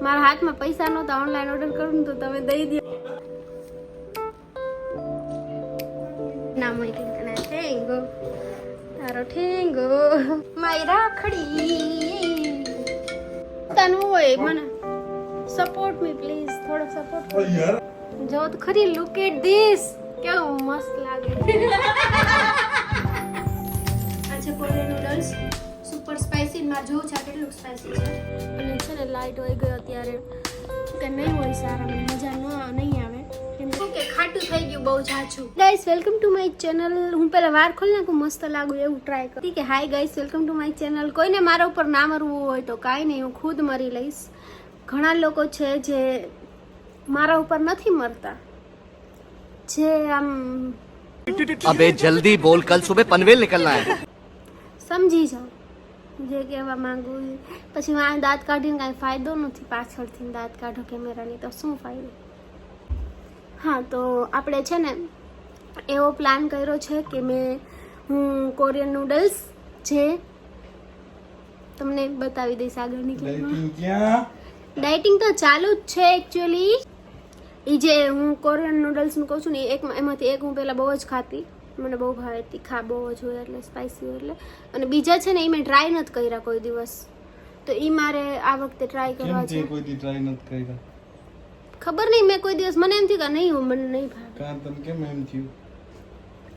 મારા હાથમાં પૈસા નહોતા, ઓનલાઈન ઓર્ડર કરું તો તમે દઈ દો. ના મોઈતી તને ઠેંગો તારો ઠેંગો મારી રાખડી તનું હોય મને સપોર્ટ મી પ્લીઝ, થોડો સપોર્ટ યાર. જો તો ખરી, લુક એટ ધીસ, કેવું મસ્ત લાગે. આ છે કોરિયન નૂડલ્સ, સુપર સ્પાઈસી. મારે જોવું છે કેટલું સ્પાઈસી છે. અને છે ને લાઈટ હોય ગયો અત્યારે કે નહીં હોય સારા, મજા નહીં આવે કેમ કે ખાટું થઈ ગયું બહુ જાચું. Guys welcome to my channel. હું પહેલા વાર ખોલી નાખું, મસ્ત લાગુ એવું ટ્રાય કરું. ઠીક છે. Hi guys, welcome to my channel. કોઈને મારા ઉપર ના મરવું હોય તો કાંઈ નહીં, હું ખુદ મરી લઈશ. ઘણા લોકો છે જે મારા ઉપર નથી મરતા, જે આમ अबे जल्दी बोल, कल सुबह पनवेल निकलना है. સમજી જાઓ જે કહેવા માંગુ. પછી આ દાંત કાઢીને કાંઈ ફાયદો નથી, પાછળથી દાંત કાઢો કેમેરાની તો શું ફાયદો. હા, તો આપણે છે ને એવો પ્લાન કર્યો છે કે હું કોરિયન નૂડલ્સ જે તમને બતાવી દઈશ આગળની ક્લિપમાં. ડાયટિંગ તો ચાલુ જ છે એકચ્યુઅલી. એ જે હું કોરિયન નૂડલ્સનું કહું છું ને, એમાંથી એક હું પહેલાં બહુ જ ખાતી, મને બહુ ભાવે, તીખા બહુ જ હોય એટલે સ્પાઇસી હોય એટલે. અને બીજા છે ને એ મેં ટ્રાય નથી કર્યા કોઈ દિવસ, તો એ મારે આ વખતે ટ્રાય કરવા છે. કોઈ દી ટ્રાય નથી કર્યા? ખબર નહીં, મેં કોઈ દિવસ મને એમ થયું કે નહીં મને નહીં ભાવે. કાં તને કેમ એમ થયું?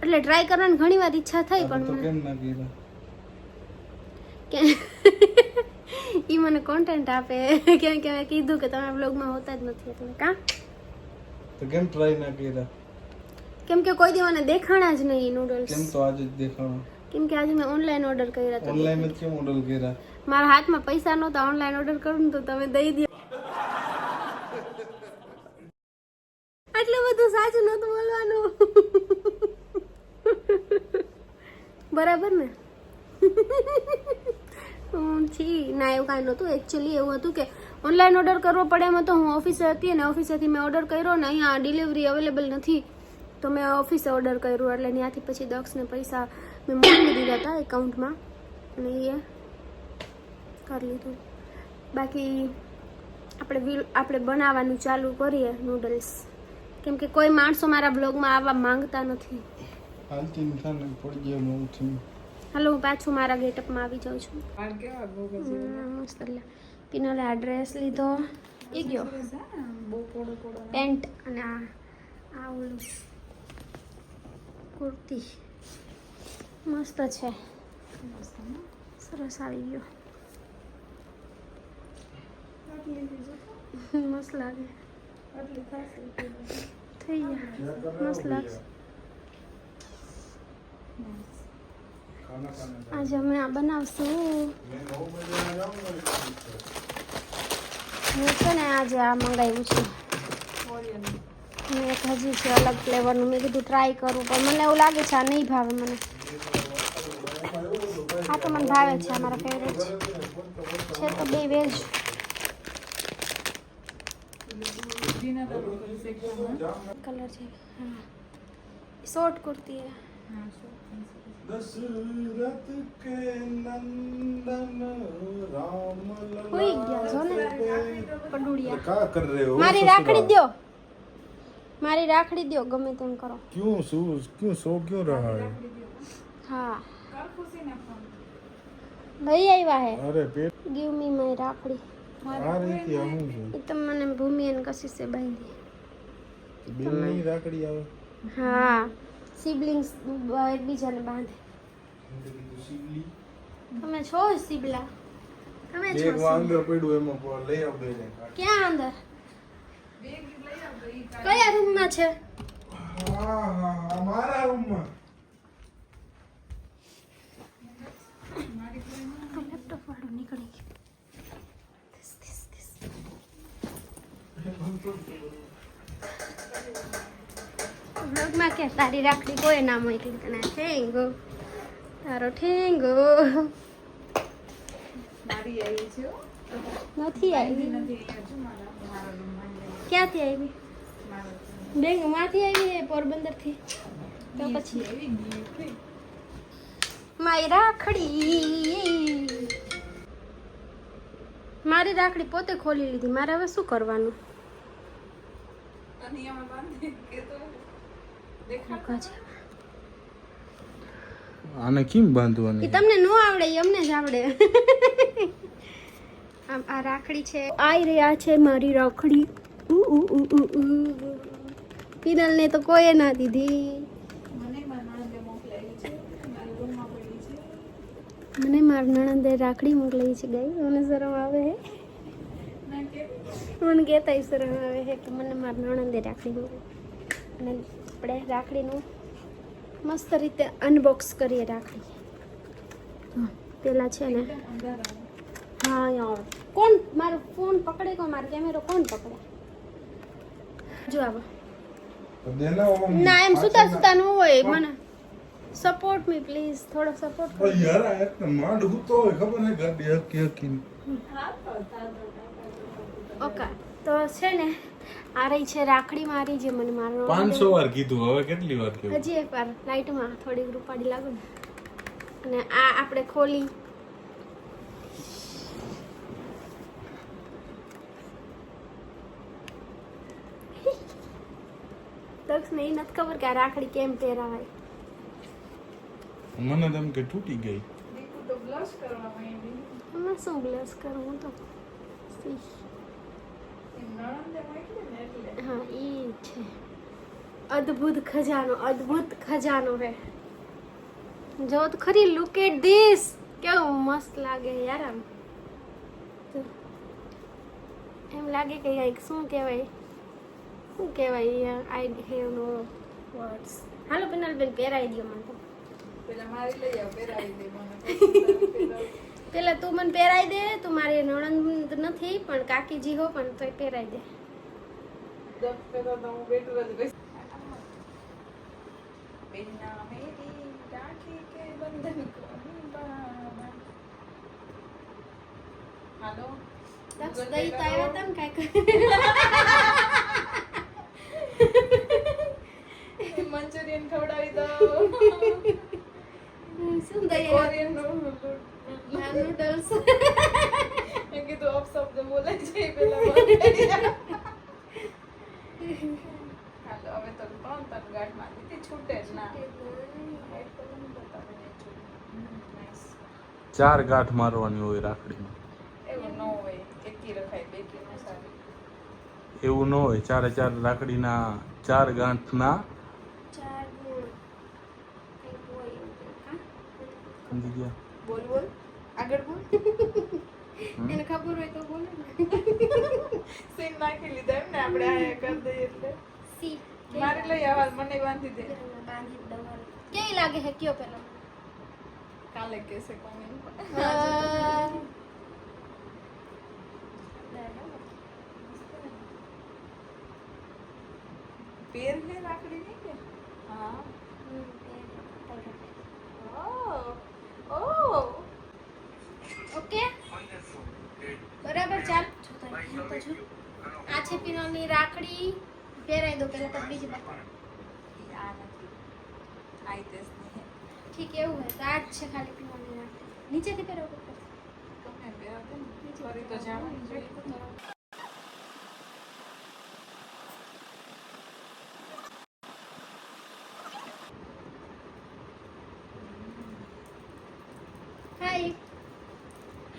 એટલે ટ્રાય કરવાની ઘણી વાર ઈચ્છા થઈ પણ તો કેમ ના કર્યા? ઈ મને કોન્ટેન્ટ આપે કેમ કે મેં કીધું કે તમે બ્લોગમાં હોતા જ નથી એટલે. કાં તો કેમ ટ્રાય ના કર્યા? કેમ કે કોઈ દી મને દેખાણા જ નહીં નૂડલ્સ. કેમ તો આજે જ દેખાણો? કેમ કે આજે મેં ઓનલાઈન ઓર્ડર કર્યા હતા. ઓનલાઈન જ કેમ ઓર્ડર કર્યા? મારા હાથમાં પૈસા નહોતા, ઓનલાઈન ઓર્ડર કરું તો તમે દઈ દો. આટલું બધું સાચું નહોતું બોલવાનું. બરાબર ને? ના એવું કાંઈ નહોતું. એકચ્યુઅલી એવું હતું કે ઓનલાઈન ઓર્ડર કરવો પડે એમ હતો. હું ઓફિસે હતી અને ઓફિસેથી મેં ઓર્ડર કર્યો ને અહીંયા ડિલિવરી અવેલેબલ નથી, તો મેં ઓફિસે ઓર્ડર કર્યું એટલે ત્યાંથી પછી દક્ષને પૈસા મેં મોકલી દીધા હતા એકાઉન્ટમાં અને એ કરી લીધું. બાકી આપણે બનાવવાનું ચાલુ કરીએ નૂડલ્સ, કેમ કે કોઈ માણસો મારા બ્લોગમાં આવવા માંગતા નથી. હાલો, હું પાછું મારા ગેટઅપમાં આવી જાઉં છું. મસ્ત પિનલે આ ડ્રેસ લીધો, એ ગયો પેન્ટ અને આ ઓલું કુર્તી મસ્ત છે, સરસ આવી ગયો, મસ્ત લાગે, થઈ ગયા, મસ્ત લાગશે. આજે અમે આ બનાવશું. હું છે ને આજે આ મંગાવ્યું છે, એક હજી છે અલગ ફ્લેવરનું. મેં કીધું ટ્રાય કરું પણ મને એવું લાગે છે આ નહીં ભાવે મને. આ તો મને ભાવે છે, આ મારા ફેવરેટ છે તો બે વેજ. કલર છે, હા શોર્ટ કુર્તી है. दशरथ के नंदन राम हुई गया जो ने पडुड़िया. क्या कर रहे हो? मारी राखड़ी दो, मारी राखड़ी दो, गमे तेम करो. क्यों सो क्यों रहा है? हाँ लई આવ્યા હે. अरे पेट गिव मी माय राखड़ी. आ रही थी हम એ તો મને ભૂમિ અને કશિશે બાંધી. बेल नहीं राखड़ी आवे. હા સિબલિંગ્સ એકબીજાને બાંધે. તમે છો સિબલા, તમે છો. એક અંદર પડ્યું એમાં લઈ આવ બેને. ક્યાં અંદર? કયા રૂમમાં છે? હા અમારા રૂમમાં. લેપટોપ વાળું નીકળી ગયું. બ્લોગમાં કે તારી રાખડી કોઈ ના મોકલી તને ઠેંગો તારો ઠેંગો. નથી આવી. ક્યાંથી આવી? બેંકમાંથી આવી, પોરબંદરથી. તો પછી મારી રાખડી મારી રાખડી પોતે ખોલી લીધી, મારે હવે શું કરવાનું? આને કેમ એ બાંધવાની? તમને નો આવડે, એ અમને જ આવડે. આ રાખડી છે, આઈ રહ્યા છે મારી રાખડી. પિનલ ને તો કોઈ ના દીધી. મને મારી નણંદે રાખડી મોકલાઈ છે. ગઈ મને શરમ આવે હે, મને કહેતા શરમ આવે છે કે મને મારી નણંદે રાખડી મોકલી. અને આપણે રાખડીનું મસ્ત રીતે અનબોક્સ કરીએ રાખડી. પેલા છે ને, હા યાર કોણ મારો ફોન પકડે, કો મારો કેમેરો કોણ પકડે? જો આવો ના, એમ સુતા સુતા નો હોય. મને સપોર્ટ મી પ્લીઝ, થોડો સપોર્ટ કરો યાર. આ એક માંડ હૂતો હોય ખબર હે ગાડી હકી હકી. ઓકે તો છે ને, આ રહી છે રાખડી મારી, જે મને મારો 500 વાર કીધું, હવે કેટલી વાર કીધું? હજી એક વાર લાઈટમાં થોડીક રૂપાડી લાગુ ને. અને આ આપણે ખોલી. દક્ષને એ નથી ખબર કે આ રાખડી કેમ પહેરાવાય. મને તેમ કે તૂટી ગઈ. હું શું બ્લશ કરું? હું તો હા એ છે. અદ્ભુત ખજાનો, અદ્ભુત ખજાનો હે. જો તો ખરી, લુક એટ ધીસ, કેવું મસ્ત લાગે યાર. આમ તો એમ લાગે કે કંઈક શું કહેવાય, શું કહેવાય, આઈ હેવ નો વર્ડ્સ. હાલો પિનલબેન પહેરાવી દો મને તો. પેલા તું મને પહેરાવી દે. તું મારી નણંદ નથી પણ કાકીજી હો, પણ તોય પહેરાવી દે. દક્ષ દઈ તો આવ્યા હતા ને કાંઈક. મંચુરિયન ખવડાવી દો. શું દઈ કોરિયન નૂડલ્સ. મેં કીધું અપશબ્દ બોલે છે પેલા. હાલો હવે તો 3 ગાંઠ માંથી છૂટે જ ના. ચાર ગાંઠ મારવાની હોય રાખડીમાં. એવું ન હોય, એકી રખાય, બેકી ન સારી. એવું ન હોય, ચારે ચાર રાખડીના 4 ગાંઠના. ચાર ગુણ કંઈક હોય એવું કંઈક, હા? સમજી ગયા? બોલ બોલ, આગળ બોલ. એને ખબર હોય તો બોલે ને. સીન નાખી લીધા એમ ને આપણે આ કરી દઈએ એટલે. સી મારે લઈ આવા, મને બાંધી દે. બાંધી દઉં. કેવી લાગે છે કયો પેલો? કાલે કેસે કોમેન્ટ પેર ને રાખડી નહીં કે? હા. ઓ ઓકે બરાબર. ચાલ આ છે પિનલની રાખડી. પહેરાઈ દો પેલા, પછી બીજી બાત. આ નથી, આઈ તેસ નહીં. ઠીક એવું હોય તો આ જ છે ખાલી પિનલની રાખડી. નીચેથી પહેરાવો ઉપર. તમે પહેરાવતો ને, ફરી તો જવાનું જોઈએ. હાય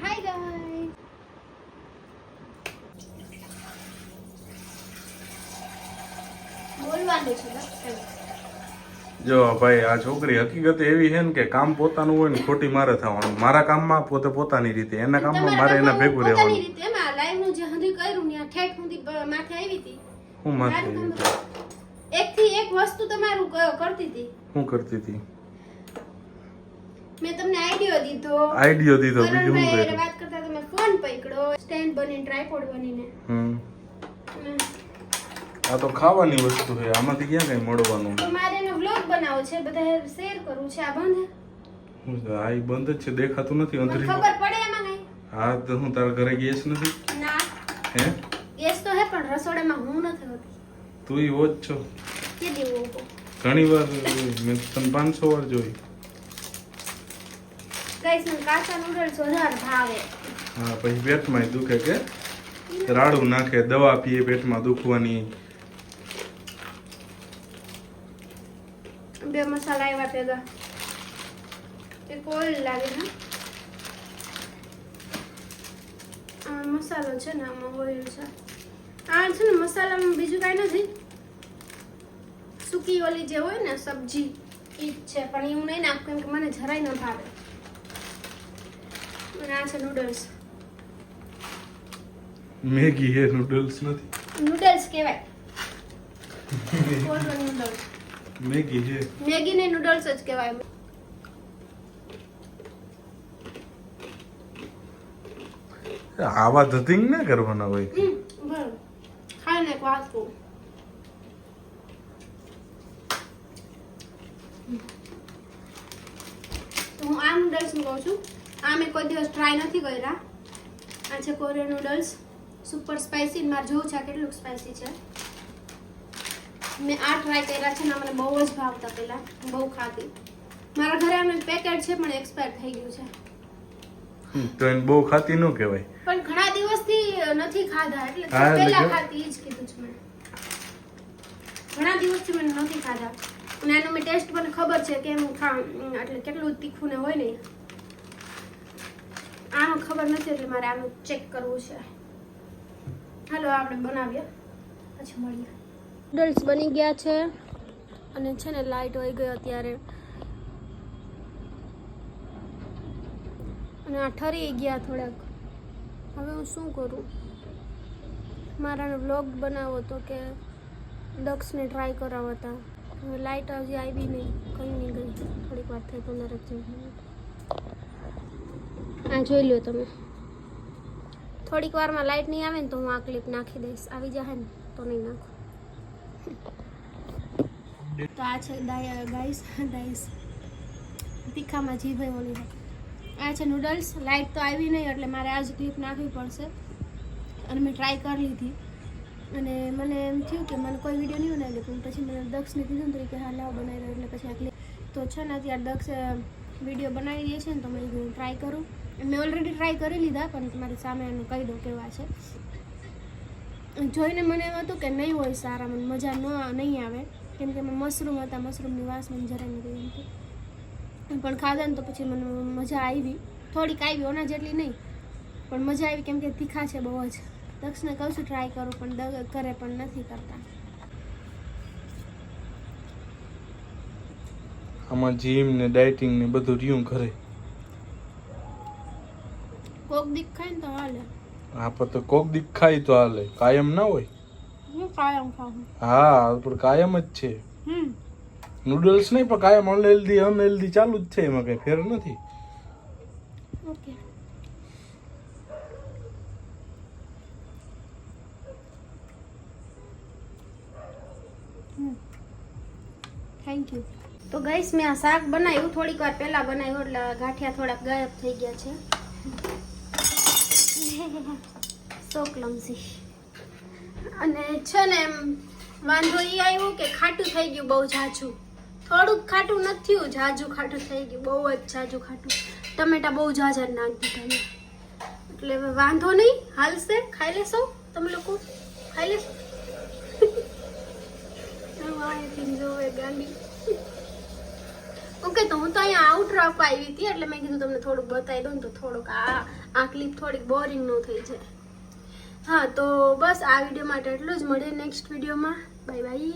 હાય ગાઈસ. બોલવાનું છે બસ. જો ભાઈ, આ છોકરી હકીકત એવી છે ને કે કામ પોતાનું હોય ને ખોટી મારે થવાનું. મારા કામમાં પોતે પોતાની રીતે, એના કામમાં મારે એના ભેગું પોતાની રહેવાનું. રીતે એમાં લાઈવ નું જે હંધી કર્યું ને આ ઠેઠ સુધી માથે આવી હતી. હું માથે મારું કામ એક થી એક વસ્તુ તમારું કરતી હતી. હું કરતી હતી? મેં તમને આઈડિયો દીધો. આઈડિયો દીધો, બીજું હું કરણભાઈ કર્યું? વાત કરતા તમે ફોન પકડ્યો, સ્ટેન્ડ બનીને ટ્રાયપોડ બનીને. આ તો ખાવાની વસ્તુ છે, આમાંથી ક્યાં કઈ મળવાનું? તો મારે એનો વ્લોગ બનાવવો છે, બધા શેર કરવું છે. આ બંધ હું આ ઈ બંધ જ છે, દેખાતું નથી મને અંતરી. ખબર પડે એમાં કઈ? હા તો હું તારા ઘરે ગેસ નથી? ના હે? ગેસ તો હે પણ રસોડામાં હું નથી હોતી. તું ઈ હોત છો. કે દેવું ઘણી વાર મેં તને 500 વાર જોઈ. ગાઈસ મને કાચા નૂડલ્સ વધારે ભાવે. હા પછી પેટમાં દુખે કે રાડું નાખે, દવા પીએ પેટમાં દુખવાની. બે મસાલા આવ્યા ભેગા. એક ઓઇલ લાગે ને આ મસાલો છે ને, આમાં ઓઇલ છે. આ છે ને મસાલામાં બીજું કાંઈ નથી, સૂકી ઓલી જે હોય ને સબ્જી ઈ જ છે, પણ એ હું નહીં નાખું કેમ કે મને જરાય ન ભાવે. અને આ છે નૂડલ્સ. મેગી હે, નૂડલ્સ નથી. નૂડલ્સ કહેવાય. Cold noodles. મેગી હે. મેગી ને નૂડલ્સ જ કહેવાય. આવા ધતિંગ ના કરવાના હોય. બરાબર. ખાઈને એક વાત કહું, તો હું આ નૂડલ્સ કહું છું. આ મેં કોઈ દિવસ ટ્રાય નથી કર્યા. આ છે કોરિયન નૂડલ્સ, સુપર સ્પાઇસી. મારે જોવું છે આ કેટલું સ્પાઇસી છે. મેં આ ટ્રાય કર્યા છે ને, મને બહુ જ ભાવતા. પહેલા બહુ ખાતી. મારા ઘરે આનું પેકેટ છે પણ એક્સપાયર થઈ ગયું છે. તો એને બહુ ખાતી ન કહેવાય. પણ ઘણા દિવસથી નથી ખાધા, એટલે હા, એટલે પહેલા જો. ખાતી ઈ જ કીધું છે મેં. ઘણા દિવસથી મેં નથી ખાધા અને આનો મેં ટેસ્ટ મને ખબર છે કેમ ખામ, એટલે કેટલું તીખું ને હોય ને આનો ખબર નથી, એટલે મારે આનું ચેક કરવું છે. હાલો આપણે બનાવીએ પછી મળીએ. નૂડલ્સ બની ગયા છે અને છે ને લાઈટ વહી ગઈ અત્યારે, અને આ ઠરી ગયા થોડાક. હવે હું શું કરું? મારાનો વ્લોગ બનાવવો હતો કે દક્ષને ટ્રાય કરાવવા હતા. હવે લાઇટ હજી આવી નહીં, કંઈ નહીં ગઈ. થોડીક વાર થઈ, 15 મિનિટ. આ જોઈ લો તમે. થોડીક વારમાં લાઇટ નહીં આવે ને તો હું આ ક્લિપ નાખી દઈશ. આવી જાય ને તો નહીં નાખું. તો આ છે ગાઈસ તીખામાં જી ભાઈ ઓલી છે. આ છે નૂડલ્સ. લાઇટ તો આવી નહીં એટલે મારે આજ ક્લિપ નાખવી પડશે. અને મેં ટ્રાય કરી લીધી અને મને એમ થયું કે મને કોઈ વિડીયો નહીં બનાવી લે, પણ પછી મેં દક્ષને કીધું ને કે હા લાવ બનાવી દો, એટલે પછી આ ક્લિપ તો છે ને અત્યારે દક્ષ વિડીયો બનાવી દે છે ને, તો મેં કીધું ટ્રાય કરું. મેં ઓલરેડી ટ્રાય કરી લીધા પણ તમારી સામે એનું કહી દઉં કેવા છે. જોઈને મને એમ હતું કે નહીં હોય સારા, મને મજા નહીં આવે કેમ કે એમાં મશરૂમ હતા. મશરૂમની વાસ મને જરાય નથી ગમતી, પણ ખાધા ને તો પછી મને મજા આવી. થોડીક આવી, ઓના જેટલી નહીં પણ મજા આવી કેમ કે તીખા છે બહુ જ. દક્ષને કહું છું ટ્રાય કરું પણ કરે પણ નથી કરતા. આમાં જીમ ને ડાયટિંગ ને બધું રહ્યું ઘરે. કોક દીક ખાય ને તો હાલે. હા પણ તો કોક દીક ખાય તો હાલે, કાયમ ના હોય. હું કાયમ ખાઉં. હા પણ કાયમ જ છે. નૂડલ્સ નહીં પણ કાયમ અનહેલ્ધી ચાલુ જ છે, એમાં કઈ ફેર નથી. ઓકે. Thank you. તો ગાઈસ મેં આ શાક બનાવ્યું થોડીક વાર પહેલા બનાવ્યું, એટલે ગાંઠિયા થોડાક ગાયબ થઈ ગયા છે. સો ક્લમસી. અને છે ને એમ વાંધો એ આવ્યો કે ખાટું થઈ ગયું બહુ જાજુ. થોડુંક ખાટું નથી થયું, જાજુ ખાટું થઈ ગયું, બહુ જ જાજુ ખાટું. ટમેટા બહુ જાજા નાખી દીધા, એટલે હવે વાંધો નહીં, હાલશે. ખાઈ લેશો તમે લોકો? ખાઈ લેશો? જોવે ગાંડી. ઓકે, તો હું તો અહીંયા આઉટર આપવા આવી હતી એટલે મેં કીધું તમને થોડુંક બતાવી દઉં તો થોડુંક આ ક્લિપ થોડીક બોરિંગ ન થઈ જાય. હા તો બસ આ વિડીયો માટે એટલું જ. મળીએ નેક્સ્ટ વિડીયોમાં. Bye bye.